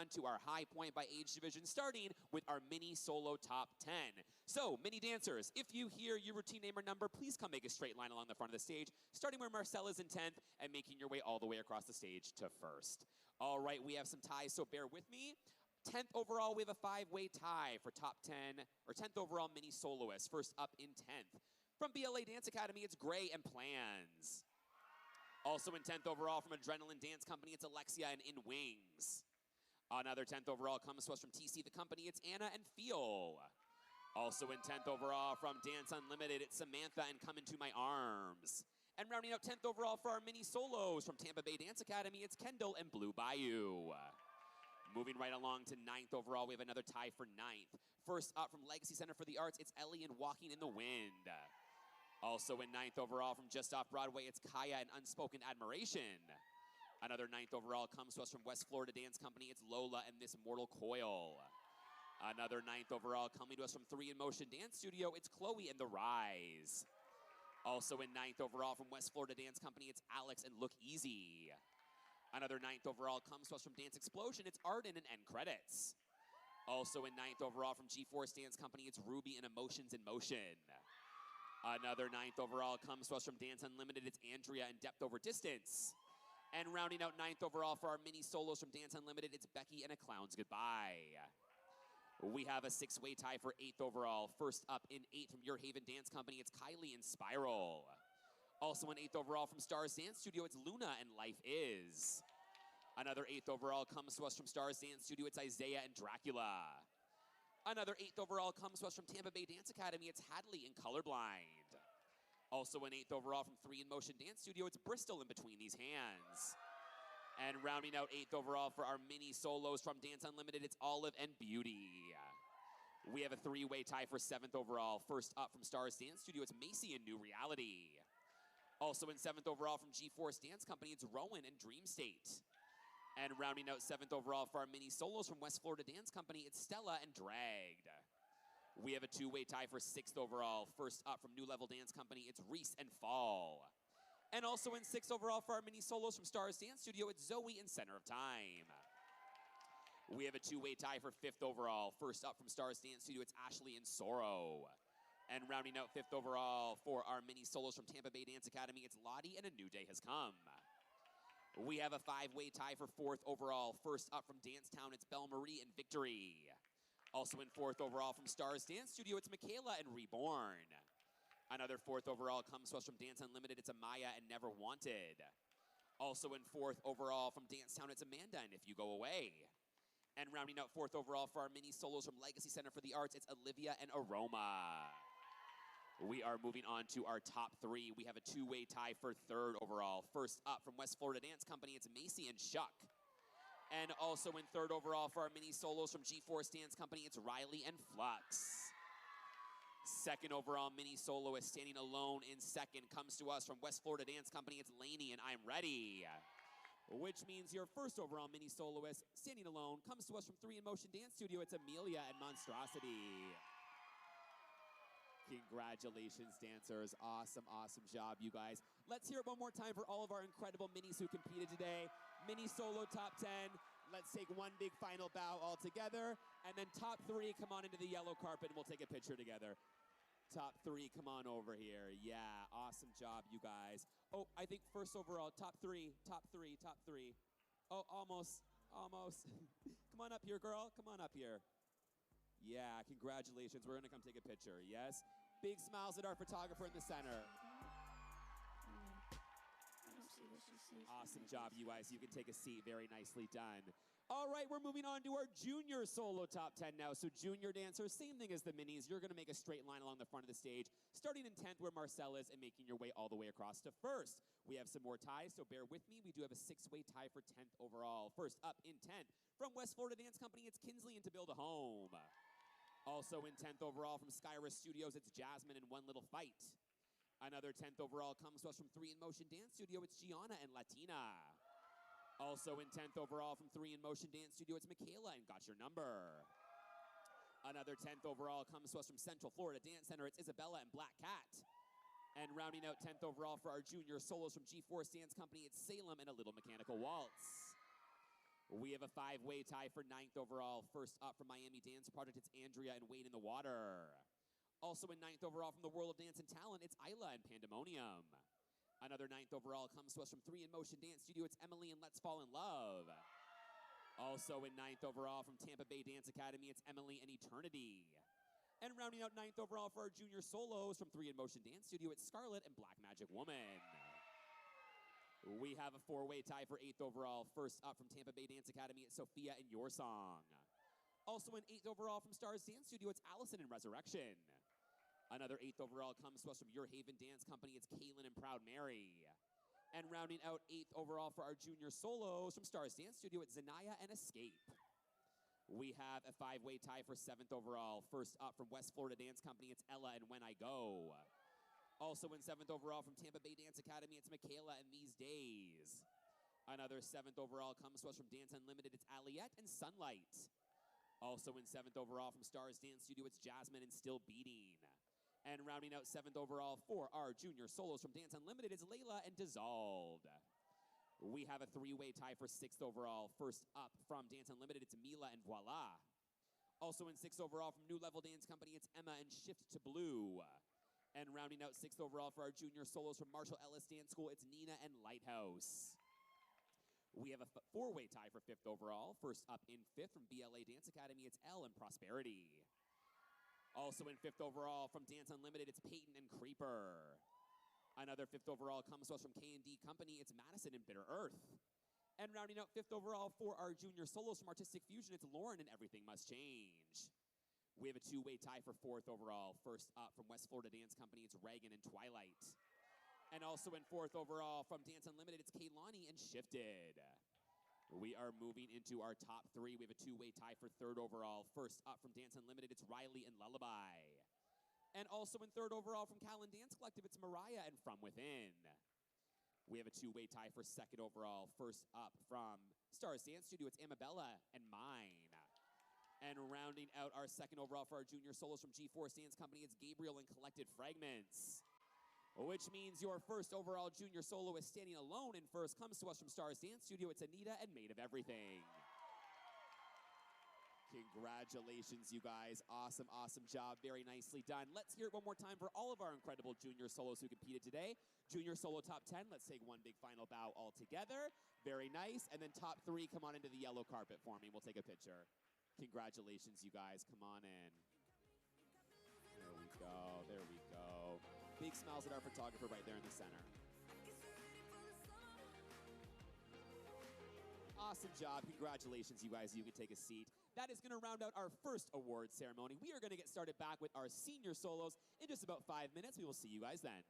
on to our high point by age division, starting with our mini solo top 10. So, mini dancers, if you hear your routine name or number, please come make a straight line along the front of the stage, starting where Marcela's in 10th and making your way all the way across the stage to 1st. All right, we have some ties, so bear with me. 10th overall, we have a 5-way tie for top 10, or 10th overall mini soloist. First up in 10th. From BLA Dance Academy, it's Gray and Plans. Also in 10th overall from Adrenaline Dance Company, it's Alexia and In Wings. Another 10th overall comes to us from TC The Company, it's Anna and Feel. Also in 10th overall from Dance Unlimited, it's Samantha and Come Into My Arms. And rounding out 10th overall for our mini solos from Tampa Bay Dance Academy, it's Kendall and Blue Bayou. Moving right along to 9th overall, we have another tie for 9th. First up from Legacy Center for the Arts, it's Ellie and Walking in the Wind. Also in 9th overall from just off Broadway, it's Kaya and Unspoken Admiration. Another 9th overall comes to us from West Florida Dance Company, it's Lola and This Mortal Coil. Another 9th overall coming to us from 3 in Motion Dance Studio, it's Chloe and The Rise. Also in 9th overall from West Florida Dance Company, it's Alex and Look Easy. Another 9th overall comes to us from Dance Explosion, it's Arden and End Credits. Also in 9th overall from G-Force Dance Company, it's Ruby and Emotions in Motion. Another 9th overall comes to us from Dance Unlimited, it's Andrea and Depth Over Distance. And rounding out 9th overall for our mini solos from Dance Unlimited, it's Becky and A Clown's Goodbye. We have a 6-way tie for 8th overall. First up in 8 from Your Haven Dance Company, it's Kylie and Spiral. Also in 8th overall from Stars Dance Studio, it's Luna and Life Is. Another 8th overall comes to us from Stars Dance Studio, it's Isaiah and Dracula. Another 8th overall comes to us from Tampa Bay Dance Academy, it's Hadley and Colorblind. Also in 8th overall from 3 in Motion Dance Studio, it's Bristol in Between These Hands. And rounding out 8th overall for our mini solos from Dance Unlimited, it's Olive and Beauty. We have a 3-way tie for 7th overall. First up from Stars Dance Studio, it's Macey and New Reality. Also in 7th overall from G-Force Dance Company, it's Rowan and Dream State. And rounding out 7th overall for our mini solos from West Florida Dance Company, it's Stella and Dragged. We have a 2-way tie for 6th overall. First up from New Level Dance Company, it's Reese and Fall. And also in 6th overall for our mini solos from Stars Dance Studio, it's Zoey and Center of Time. We have a 2-way tie for 5th overall. First up from Stars Dance Studio, it's Ashley and Sorrow. And rounding out 5th overall for our mini solos from Tampa Bay Dance Academy, it's Lotte and A New Day Has Come. We have a 5-way tie for 4th overall. First up from Dance Town, it's Belle Marie and Victory. Also in 4th overall from Stars Dance Studio, it's Mikaela and Reborn. Another 4th overall comes to us from Dance Unlimited, it's Amaya and Never Wanted. Also in 4th overall from Dance Town, it's Amanda and If You Go Away. And rounding out 4th overall for our mini solos from Legacy Center for the Arts, it's Olivia and Aroma. We are moving on to our top 3. We have a 2-way tie for 3rd overall. First up from West Florida Dance Company, it's Macey and Shuck. And also in 3rd overall for our mini solos from G-Force Dance Company, it's Riley and Flux. 2nd overall mini soloist standing alone in 2nd comes to us from West Florida Dance Company, it's Lainey and I'm Ready. Which means your 1st overall mini soloist standing alone comes to us from 3 in Motion Dance Studio, it's Amelia and Monstrosity. Congratulations, dancers. Awesome, awesome job, you guys. Let's hear it one more time for all of our incredible minis who competed today. Mini solo top 10. Let's take one big final bow all together. And then top 3, come on into the yellow carpet and we'll take a picture together. Top 3, come on over here. Yeah, awesome job, you guys. Oh, I think 1st overall, top 3, top 3, top 3. Oh, almost. Come on up here, girl. Come on up here. Yeah, congratulations. We're gonna come take a picture, yes? Big smiles at our photographer in the center. Awesome job, you guys. You can take a seat. Very nicely done. All right, we're moving on to our junior solo top 10 now. So junior dancers, same thing as the minis. You're gonna make a straight line along the front of the stage, starting in 10th where Marcel is and making your way all the way across to 1st. We have some more ties, so bear with me. We do have a 6-way tie for 10th overall. First up in 10th, from West Florida Dance Company, it's Kinsley and To Build a Home. Also in 10th overall from Skyra Studios, it's Jasmine and One Little Fight. Another 10th overall comes to us from 3 in Motion Dance Studio, it's Gianna and Latina. Also in 10th overall from 3 in Motion Dance Studio, it's Mikaela and Got Your Number. Another 10th overall comes to us from Central Florida Dance Center, it's Isabella and Black Cat. And rounding out 10th overall for our junior solos from G-Force Dance Company, it's Salem and A Little Mechanical Waltz. We have a 5-way tie for 9th overall. First up from Miami Dance Project, it's Andrea and Wade in the Water. Also in 9th overall from the World of Dance and Talent, it's Isla and Pandemonium. Another 9th overall comes to us from 3 in Motion Dance Studio, it's Emily and Let's Fall in Love. Also in 9th overall from Tampa Bay Dance Academy, it's Emily and Eternity. And rounding out 9th overall for our junior solos from 3 in Motion Dance Studio, it's Scarlet and Black Magic Woman. We have a 4-way tie for 8th overall. First up from Tampa Bay Dance Academy, it's Sophia and Your Song. Also in 8th overall from Stars Dance Studio, it's Allison and Resurrection. Another 8th overall comes to us from Your Haven Dance Company, it's Kaylin and Proud Mary. And rounding out 8th overall for our junior solos from Stars Dance Studio, it's Zanaya and Escape. We have a 5-way tie for 7th overall. First up from West Florida Dance Company, it's Ella and When I Go. Also in 7th overall from Tampa Bay Dance Academy, it's Mikaela and These Days. Another 7th overall comes to us from Dance Unlimited, it's Aliette and Sunlight. Also in 7th overall from Stars Dance Studio, it's Jasmine and Still Beating. And rounding out 7th overall for our junior solos from Dance Unlimited, it's Layla and Dissolved. We have a 3-way tie for 6th overall. First up from Dance Unlimited, it's Mila and Voila. Also in 6th overall from New Level Dance Company, it's Emma and Shift to Blue. And rounding out 6th overall for our junior solos from Marshall Ellis Dance School, it's Nina and Lighthouse. We have a 4-way tie for 5th overall. First up in 5th from BLA Dance Academy, it's Elle and Prosperity. Also in 5th overall from Dance Unlimited, it's Peyton and Creeper. Another 5th overall comes to us from K&D Company, it's Madison and Bitter Earth. And rounding out 5th overall for our junior solos from Artistic Fusion, it's Lauren and Everything Must Change. We have a 2-way tie for 4th overall. First up from West Florida Dance Company, it's Reagan and Twilight. And also in 4th overall from Dance Unlimited, it's Kaylani and Shifted. We are moving into our top 3. We have a 2-way tie for 3rd overall. First up from Dance Unlimited, it's Riley and Lullaby. And also in 3rd overall from Callan Dance Collective, it's Mariah and From Within. We have a 2-way tie for 2nd overall. First up from Stars Dance Studio, it's Amabella and Mine. And rounding out our 2nd overall for our junior solos from G4 Dance Company, it's Gabriel and Collected Fragments. Which means your 1st overall junior solo is standing alone in first. Comes to us from Stars Dance Studio, it's Anita and Made of Everything. Congratulations, you guys. Awesome, awesome job. Very nicely done. Let's hear it one more time for all of our incredible junior solos who competed today. Junior solo top 10. Let's take one big final bow all together. Very nice. And then top 3, come on into the yellow carpet for me. We'll take a picture. Congratulations, you guys. Come on in. There we go. There we go. Big smiles at our photographer right there in the center. Awesome job. Congratulations, you guys. You can take a seat. That is going to round out our first award ceremony. We are going to get started back with our senior solos in just about 5 minutes. We will see you guys then.